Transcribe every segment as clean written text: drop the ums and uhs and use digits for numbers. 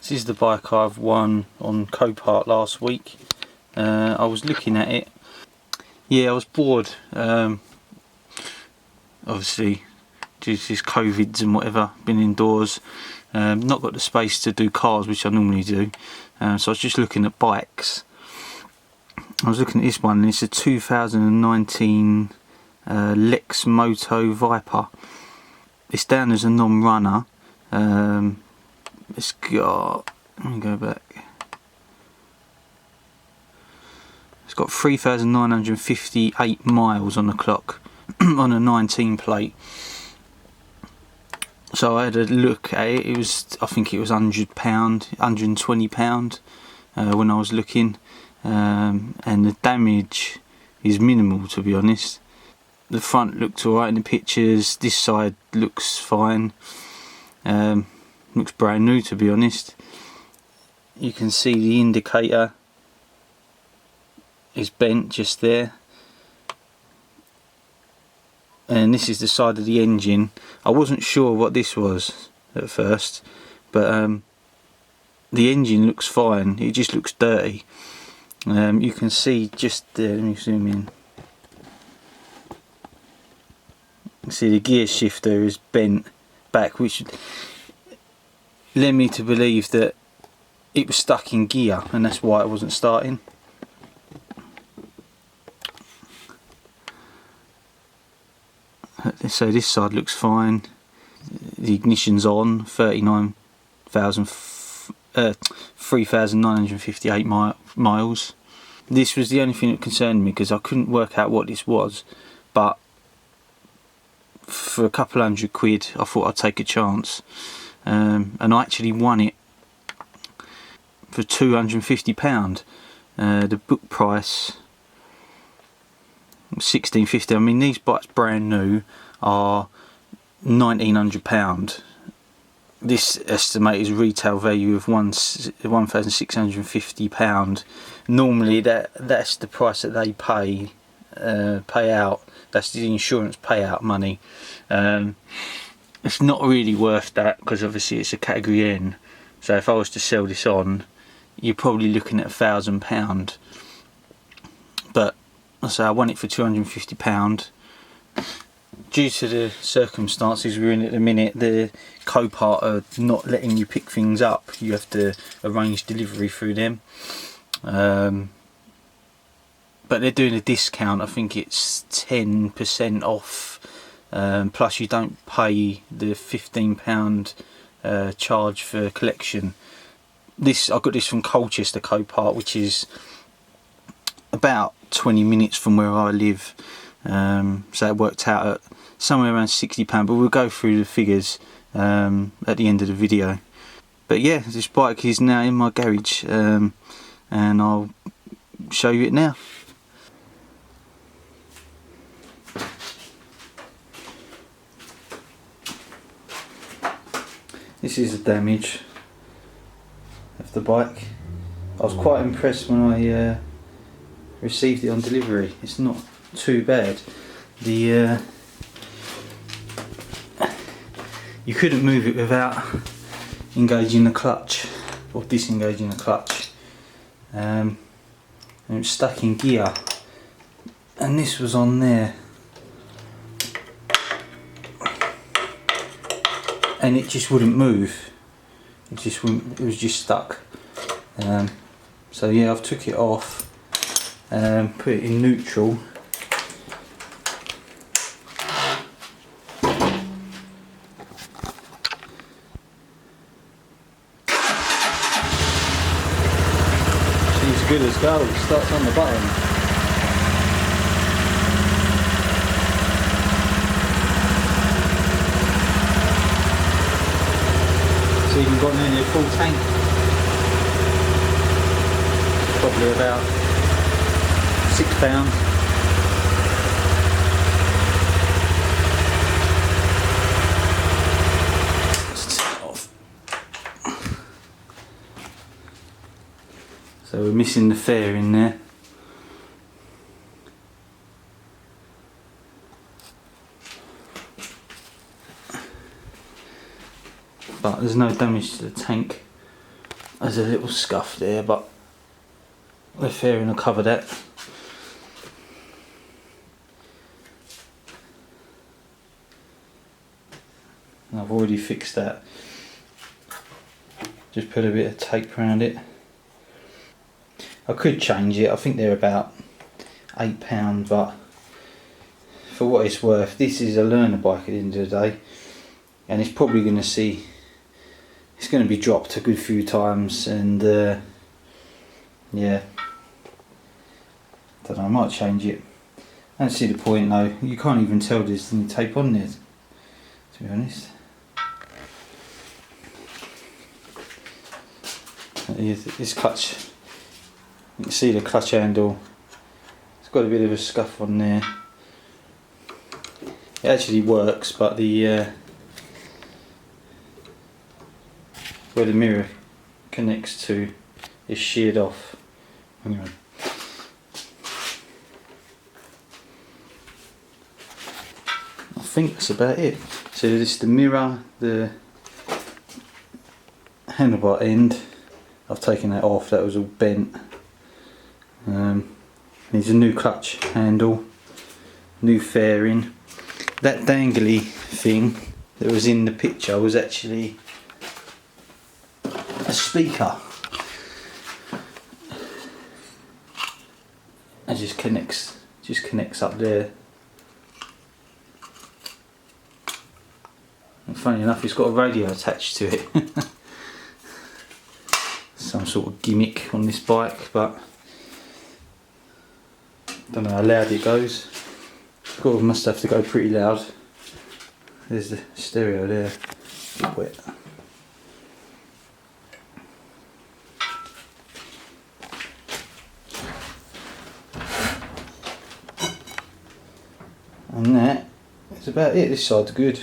This is the bike I've won on Copart last week. I was looking at it. Yeah, I was bored. Obviously, due to this COVIDs and whatever, been indoors. Not got the space to do cars, which I normally do. So I was just looking at bikes. I was looking at this one, and it's a 2019 Lexmoto Viper. It's down as a non-runner. It's got, let me go back. It's got 3,958 miles on the clock on a 19 plate. So I had a look at it. It was, I think it was £100, £120 when I was looking, and the damage is minimal, to be honest. The front looked alright in the pictures. This side looks fine. Looks brand new, to be honest. You can see the indicator is bent just there, and this is the side of the engine. I wasn't sure what this was at first, but the engine looks fine. It just looks dirty. You can see just there, let me zoom in. You can see the gear shifter is bent back, which led me to believe that it was stuck in gear, and that's why it wasn't starting. So this side looks fine. The ignition's on, 3,958 miles. This was the only thing that concerned me, because I couldn't work out what this was, but for a couple £100, I thought I'd take a chance. And I actually won it for £250. The book price £1,650. I mean, these bikes brand new are £1,900. This estimated retail value of £1,650. Normally that's the price that they pay out. That's the insurance payout money. It's not really worth that, because obviously it's a category N. So if I was to sell this on, you're probably looking at £1,000. But so I won it for £250. Due to the circumstances we're in at the minute, the Copart are not letting you pick things up. You have to arrange delivery through them. But they're doing a discount. I think it's 10% off. Plus you don't pay the £15 charge for collection. I got this from Colchester Copart, which is about 20 minutes from where I live. So it worked out at somewhere around £60, but we'll go through the figures at the end of the video. But yeah, this bike is now in my garage, and I'll show you it now. This is the damage of the bike. I was quite impressed when I received it on delivery. It's not too bad. You couldn't move it without engaging the clutch or disengaging the clutch, and it was stuck in gear, and this was on there, and it just wouldn't move. It just wouldn't, it was just stuck. So yeah, I've took it off and put it in neutral. She's good as gold. Starts on the button. So you can got nearly a full tank. Probably about £6. Let's turn it off. So we're missing the fare in there. But there's no damage to the tank. There's a little scuff there, but the fairing will cover that. And I've already fixed that. Just put a bit of tape around it. I could change it. I think they're about £8, but for what it's worth, this is a learner bike at the end of the day, and it's probably going to see, it's going to be dropped a good few times, and yeah, don't know, I might change it. I don't see the point though. You can't even tell there's any tape on there, to be honest. This clutch, you can see the clutch handle, it's got a bit of a scuff on there. It actually works, but the where the mirror connects to is sheared off. Hang on. I think that's about it. So this is the mirror, the handlebar end. I've taken that off, that was all bent. Needs a new clutch handle, new fairing. That dangly thing that was in the picture was actually a speaker. It just connects up there. And funny enough, it's got a radio attached to it. Some sort of gimmick on this bike, but don't know how loud it goes. Must have to go pretty loud. There's the stereo there. Wet. And that is about it. This side's good.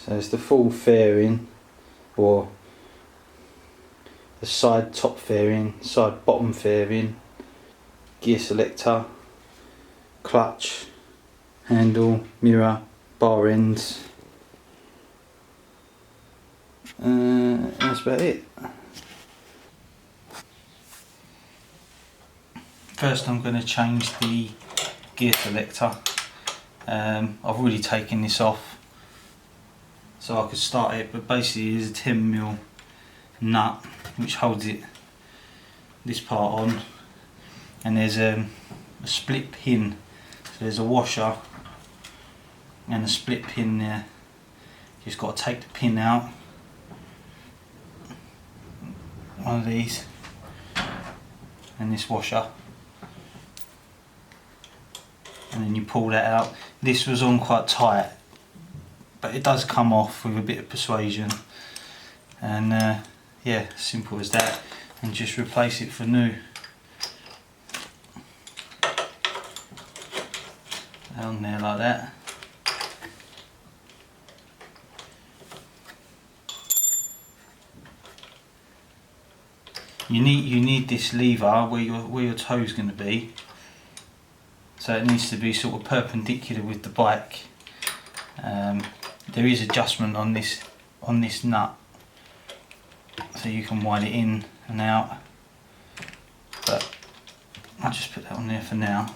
So it's the full fairing, or the side top fairing, side bottom fairing, gear selector, clutch, handle, mirror, bar ends. That's about it. First I'm going to change the gear selector. I've already taken this off so I could start it, but basically there's a 10mm nut which holds this part on, and there's a split pin, so there's a washer and a split pin there. You just got to take the pin out, one of these, and this washer, and then you pull that out. This was on quite tight, but it does come off with a bit of persuasion, and yeah, simple as that, and just replace it for new. On there like that. You need this lever where your toe's going to be, so it needs to be sort of perpendicular with the bike. There is adjustment on this nut, so you can wind it in and out, but I'll just put that on there for now.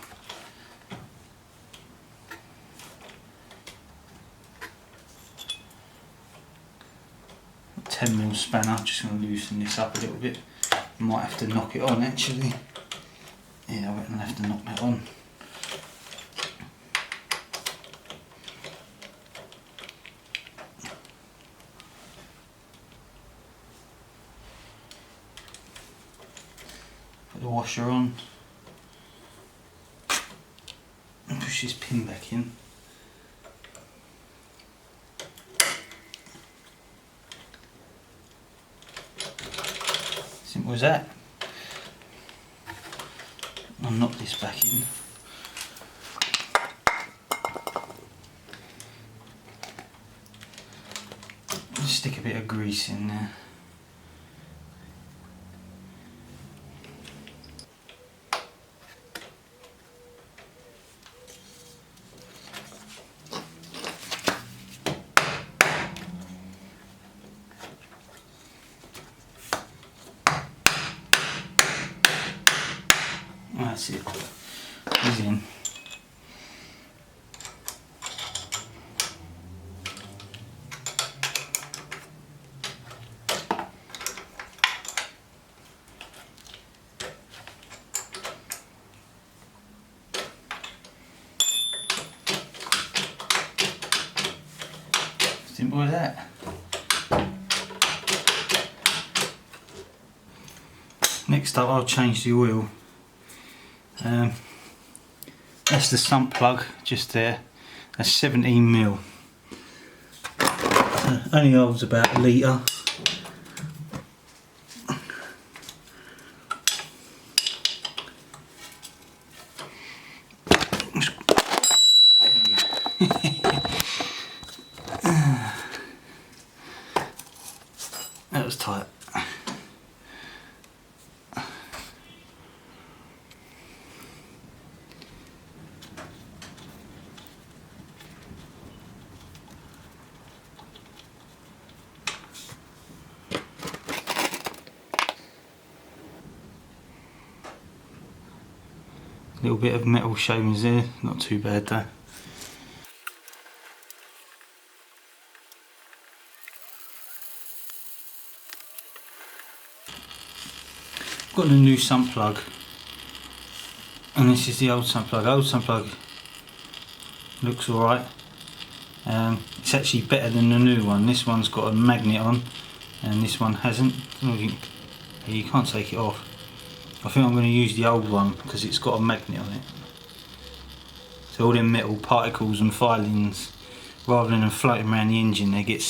A 10mm spanner, just going to loosen this up a little bit. Might have to knock it on actually. Yeah, I reckon I'll have to knock that on. Put the washer on and push this pin back in. Simple as that. I'll knock this back in. Just stick a bit of grease in there. That's it. He's in. Simple as that. Next up, I'll change the oil. That's the sump plug just there. That's 17mm. Only holds about a litre. That was tight. Little bit of metal shavings there, not too bad though. Got the new sump plug, and this is the old sump plug. Old sump plug looks alright. It's actually better than the new one. This one's got a magnet on, and this one hasn't. You can't take it off. I think I'm going to use the old one because it's got a magnet on it. So all them metal particles and filings, rather than them floating around the engine, they get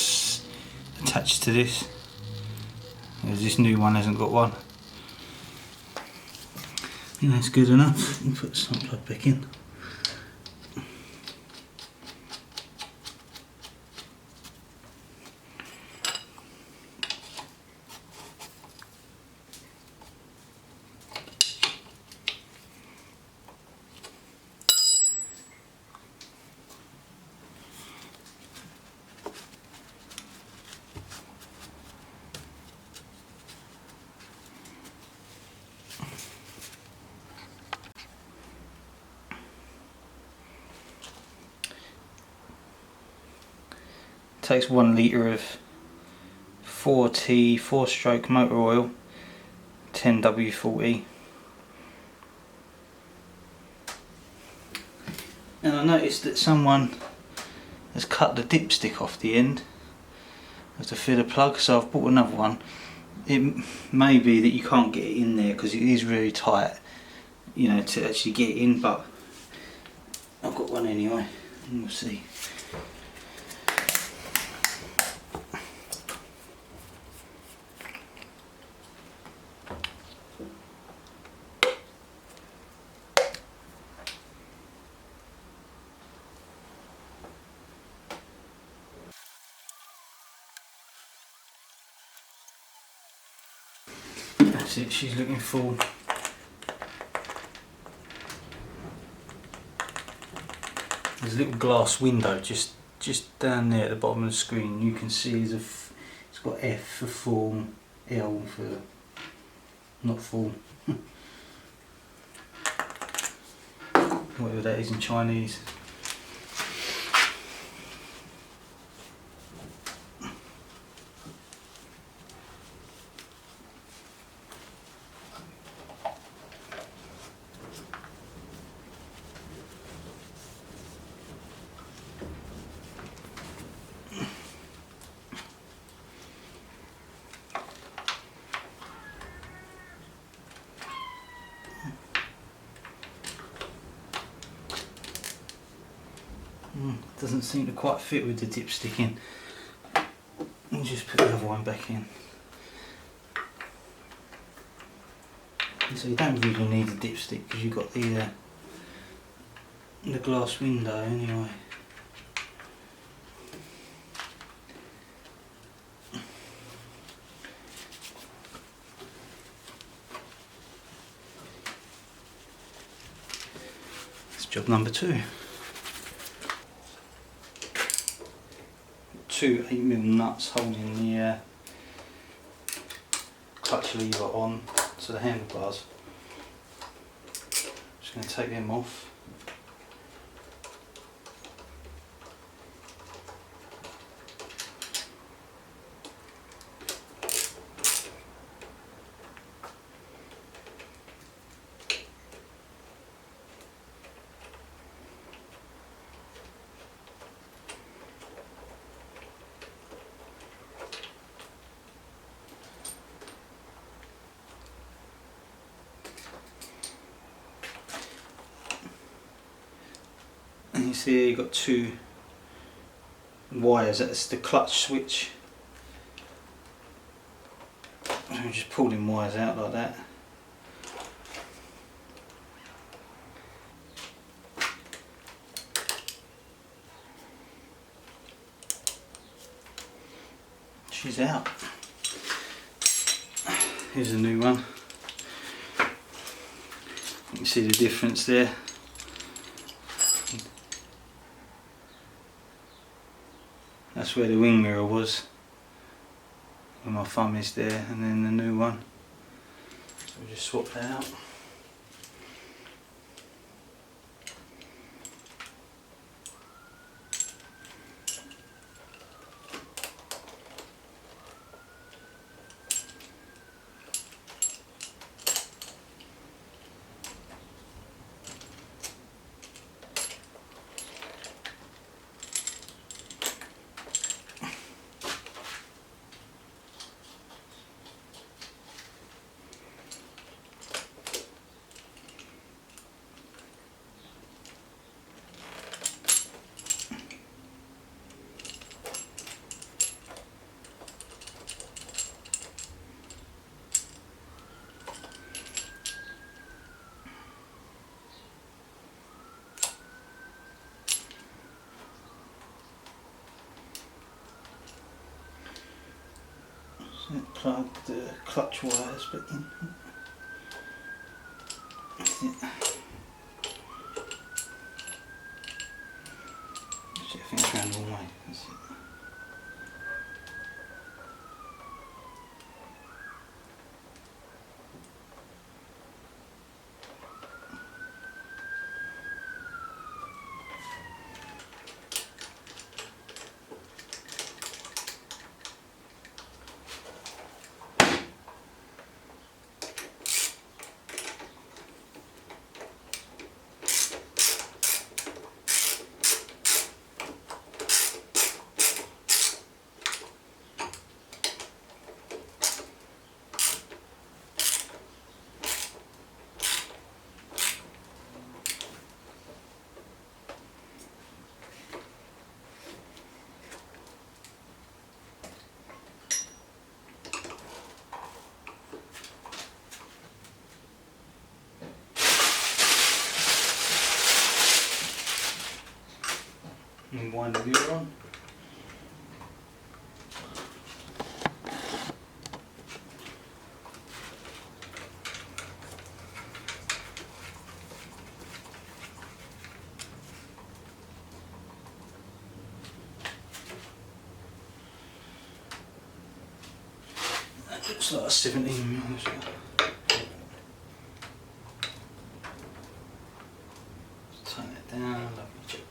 attached to this. Whereas this new one hasn't got one. I think that's good enough. You can put the sump plug back in. Takes 1 litre of 4T 4-stroke motor oil, 10W40. And I noticed that someone has cut the dipstick off the end of the filler plug, so I've bought another one. It may be that you can't get it in there because it is really tight, you know, to actually get it in, but I've got one anyway, and we'll see. That's it, she's looking full. There's a little glass window just down there at the bottom of the screen. You can see it's got F for full, L for not full. Whatever that is in Chinese. Doesn't seem to quite fit with the dipstick in. I'll just put the other one back in. So you don't really need a dipstick because you've got the glass window anyway. That's job number 2. 2 8mm nuts holding the clutch lever on to the handlebars. going to take them off. And you see here you've got two wires, that's the clutch switch. I'm just pulling wires out like that. She's out. Here's a new one. You can see the difference there. That's where the wing mirror was, where my thumb is there, and then the new one. So we'll just swap that out. Plug the clutch wires back in. That's it. Just things around all the way. That's it. And wind the wheel on. That looks like a 17mm. Tighten it down, lovely gently.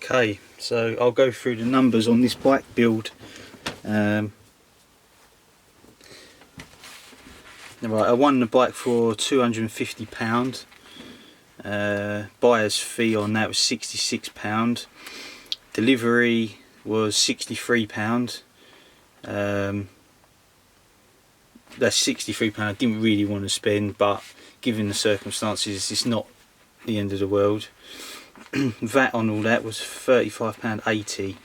Okay, so I'll go through the numbers on this bike build. Right, I won the bike for £250. Buyer's fee on that was £66. Delivery was £63. That's £63 I didn't really want to spend, but given the circumstances it's not the end of the world. VAT on all that was £35.80,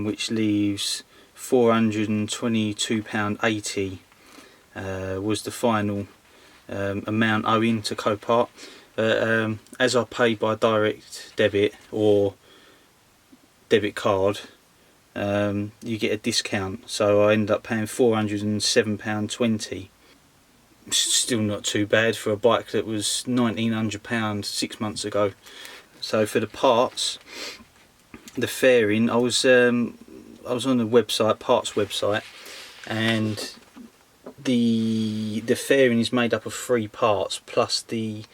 which leaves £422.80 was the final amount owing to Copart. As I paid by direct debit or debit card, you get a discount, so I ended up paying £407.20. Still not too bad for a bike that was £1,900 6 months ago. So for the parts, the fairing, I was on the website, parts website, and the fairing is made up of 3 parts plus the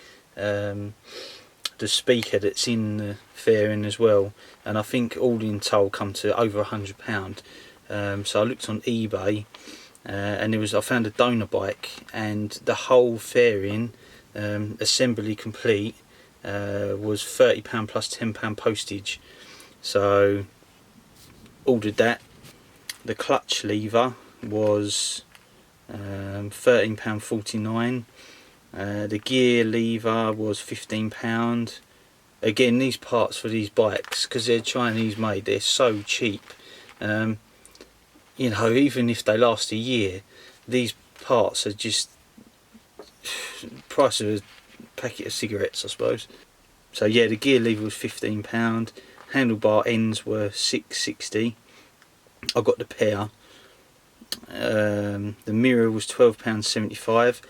speaker that's in the fairing as well, and I think all in total come to over £100. So I looked on eBay, and I found a donor bike, and the whole fairing, assembly complete, was £30 plus £10 postage. So ordered that. The clutch lever was £13.49. The gear lever was £15. Again, these parts for these bikes, because they're Chinese made, they're so cheap. You know, even if they last a year, these parts are just price of a packet of cigarettes, I suppose. So yeah, the gear lever was £15. Handlebar ends were £6.60. I got the pair. The mirror was £12.75.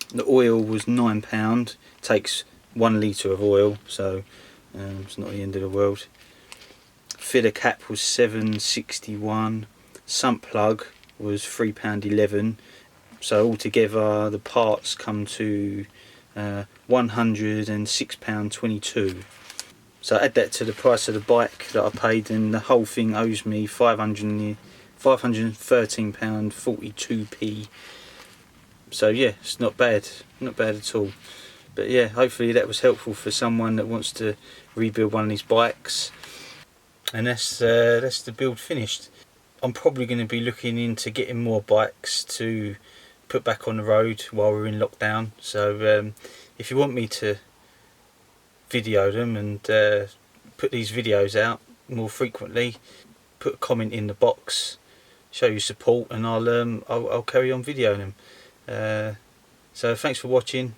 The oil was £9. Takes 1 litre of oil, so it's not the end of the world. Filler cap was £7.61. Sump plug was £3.11. So altogether the parts come to £106.22. So add that to the price of the bike that I paid, and the whole thing owes me £513.42p. So yeah, it's not bad at all. But yeah, hopefully that was helpful for someone that wants to rebuild one of these bikes. And that's the build finished. I'm probably going to be looking into getting more bikes to put back on the road while we're in lockdown. So if you want me to video them and put these videos out more frequently, put a comment in the box, show your support, and I'll carry on videoing them. So thanks for watching.